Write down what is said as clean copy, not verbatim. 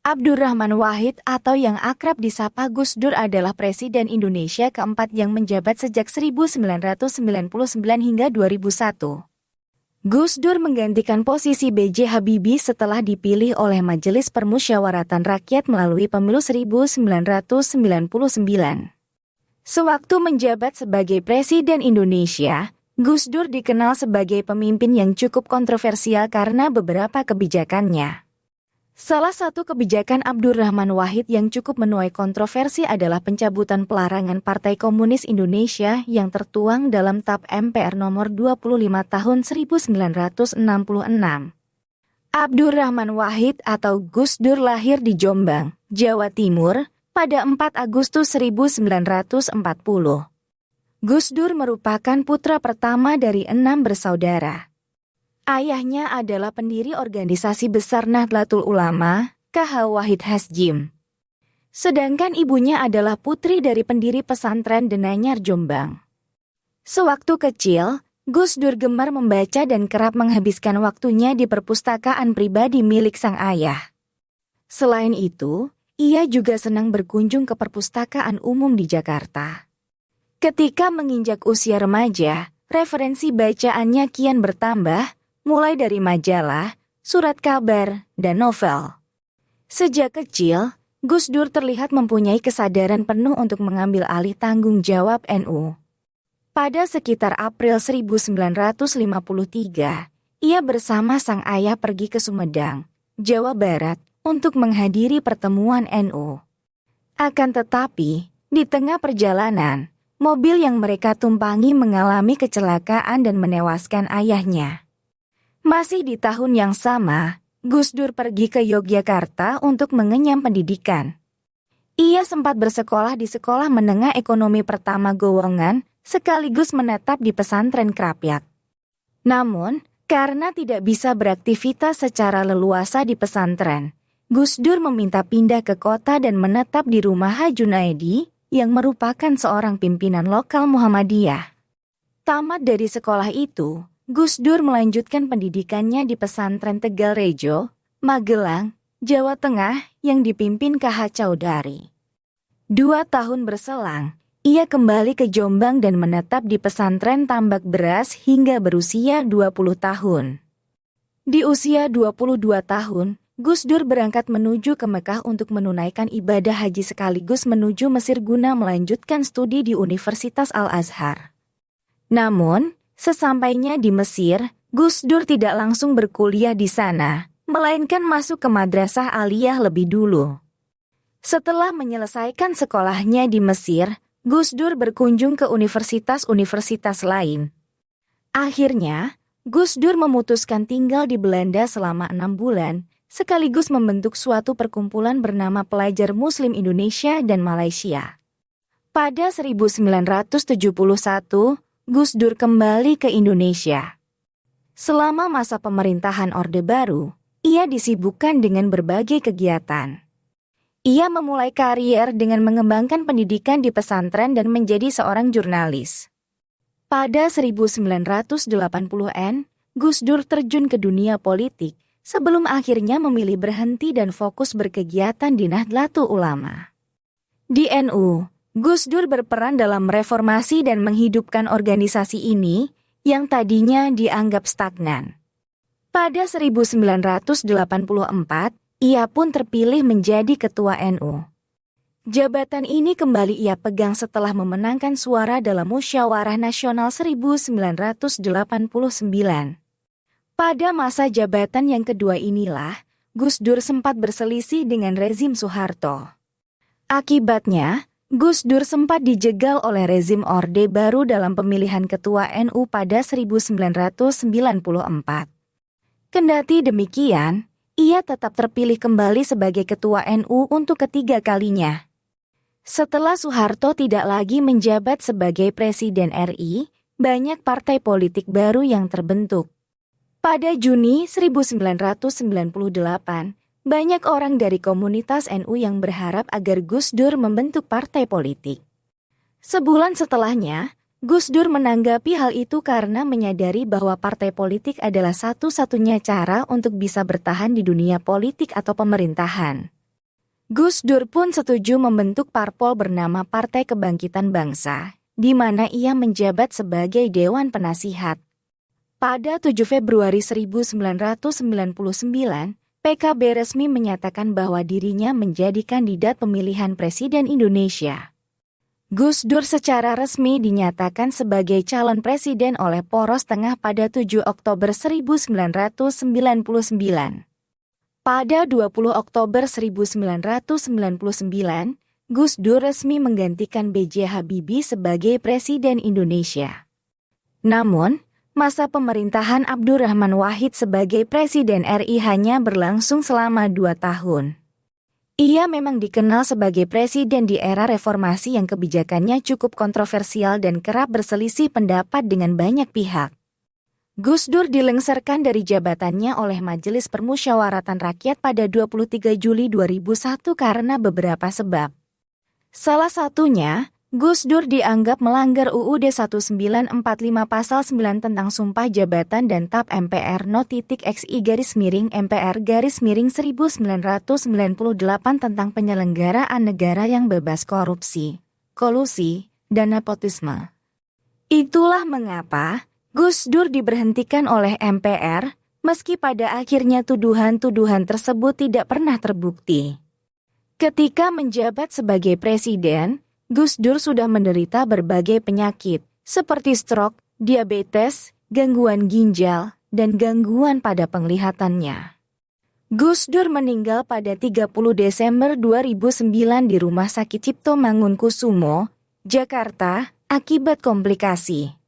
Abdurrahman Wahid atau yang akrab disapa Gus Dur adalah Presiden Indonesia keempat yang menjabat sejak 1999 hingga 2001. Gus Dur menggantikan posisi B.J. Habibie setelah dipilih oleh Majelis Permusyawaratan Rakyat melalui pemilu 1999. Sewaktu menjabat sebagai Presiden Indonesia, Gus Dur dikenal sebagai pemimpin yang cukup kontroversial karena beberapa kebijakannya. Salah satu kebijakan Abdurrahman Wahid yang cukup menuai kontroversi adalah pencabutan pelarangan Partai Komunis Indonesia yang tertuang dalam TAP MPR nomor 25 tahun 1966. Abdurrahman Wahid atau Gus Dur lahir di Jombang, Jawa Timur, pada 4 Agustus 1940. Gus Dur merupakan putra pertama dari 6 bersaudara. Ayahnya adalah pendiri organisasi besar Nahdlatul Ulama, K.H. Wahid Hasjim. Sedangkan ibunya adalah putri dari pendiri pesantren Denanyar Jombang. Sewaktu kecil, Gus Dur gemar membaca dan kerap menghabiskan waktunya di perpustakaan pribadi milik sang ayah. Selain itu, ia juga senang berkunjung ke perpustakaan umum di Jakarta. Ketika menginjak usia remaja, referensi bacaannya kian bertambah, mulai dari majalah, surat kabar, dan novel. Sejak kecil, Gus Dur terlihat mempunyai kesadaran penuh untuk mengambil alih tanggung jawab NU. Pada sekitar April 1953, ia bersama sang ayah pergi ke Sumedang, Jawa Barat, untuk menghadiri pertemuan NU. Akan tetapi, di tengah perjalanan, mobil yang mereka tumpangi mengalami kecelakaan dan menewaskan ayahnya. Masih di tahun yang sama, Gus Dur pergi ke Yogyakarta untuk mengenyam pendidikan. Ia sempat bersekolah di Sekolah Menengah Ekonomi Pertama Gowongan, sekaligus menetap di pesantren Krapyak. Namun, karena tidak bisa beraktivitas secara leluasa di pesantren, Gus Dur meminta pindah ke kota dan menetap di rumah Haji Junaedi, yang merupakan seorang pimpinan lokal Muhammadiyah. Tamat dari sekolah itu, Gus Dur melanjutkan pendidikannya di pesantren Tegalrejo, Magelang, Jawa Tengah yang dipimpin K.H. Chaudhary. 2 tahun berselang, ia kembali ke Jombang dan menetap di pesantren Tambak Beras hingga berusia 20 tahun. Di usia 22 tahun, Gus Dur berangkat menuju ke Mekah untuk menunaikan ibadah haji sekaligus menuju Mesir guna melanjutkan studi di Universitas Al-Azhar. Namun, sesampainya di Mesir, Gus Dur tidak langsung berkuliah di sana, melainkan masuk ke madrasah aliyah lebih dulu. Setelah menyelesaikan sekolahnya di Mesir, Gus Dur berkunjung ke universitas-universitas lain. Akhirnya, Gus Dur memutuskan tinggal di Belanda selama 6 bulan, sekaligus membentuk suatu perkumpulan bernama Pelajar Muslim Indonesia dan Malaysia. Pada 1971, Gus Dur kembali ke Indonesia. Selama masa pemerintahan Orde Baru, ia disibukkan dengan berbagai kegiatan. Ia memulai karier dengan mengembangkan pendidikan di pesantren dan menjadi seorang jurnalis. Pada 1980-an, Gus Dur terjun ke dunia politik sebelum akhirnya memilih berhenti dan fokus berkegiatan di Nahdlatul Ulama. Di NU, Gus Dur berperan dalam reformasi dan menghidupkan organisasi ini yang tadinya dianggap stagnan. Pada 1984, ia pun terpilih menjadi ketua NU. Jabatan ini kembali ia pegang setelah memenangkan suara dalam Musyawarah Nasional 1989. Pada masa jabatan yang kedua inilah, Gus Dur sempat berselisih dengan rezim Soeharto. Akibatnya, Gus Dur sempat dijegal oleh rezim Orde Baru dalam pemilihan ketua NU pada 1994. Kendati demikian, ia tetap terpilih kembali sebagai ketua NU untuk ketiga kalinya. Setelah Soeharto tidak lagi menjabat sebagai Presiden RI, banyak partai politik baru yang terbentuk. Pada Juni 1998, banyak orang dari komunitas NU yang berharap agar Gus Dur membentuk partai politik. Sebulan setelahnya, Gus Dur menanggapi hal itu karena menyadari bahwa partai politik adalah satu-satunya cara untuk bisa bertahan di dunia politik atau pemerintahan. Gus Dur pun setuju membentuk parpol bernama Partai Kebangkitan Bangsa, di mana ia menjabat sebagai Dewan Penasihat. Pada 7 Februari 1999, PKB resmi menyatakan bahwa dirinya menjadi kandidat pemilihan Presiden Indonesia. Gus Dur secara resmi dinyatakan sebagai calon presiden oleh Poros Tengah pada 7 Oktober 1999. Pada 20 Oktober 1999, Gus Dur resmi menggantikan B.J. Habibie sebagai Presiden Indonesia. Namun, masa pemerintahan Abdurrahman Wahid sebagai Presiden RI hanya berlangsung selama 2 tahun. Ia memang dikenal sebagai presiden di era reformasi yang kebijakannya cukup kontroversial dan kerap berselisih pendapat dengan banyak pihak. Gus Dur dilengsarkan dari jabatannya oleh Majelis Permusyawaratan Rakyat pada 23 Juli 2001 karena beberapa sebab. Salah satunya, Gus Dur dianggap melanggar UUD 1945 Pasal 9 tentang Sumpah Jabatan dan TAP MPR No.xI-MPR-1998 tentang penyelenggaraan negara yang bebas korupsi, kolusi, dan nepotisme. Itulah mengapa Gus Dur diberhentikan oleh MPR, meski pada akhirnya tuduhan-tuduhan tersebut tidak pernah terbukti. Ketika menjabat sebagai presiden, Gus Dur sudah menderita berbagai penyakit, seperti stroke, diabetes, gangguan ginjal, dan gangguan pada penglihatannya. Gus Dur meninggal pada 30 Desember 2009 di Rumah Sakit Cipto Mangunkusumo, Jakarta, akibat komplikasi.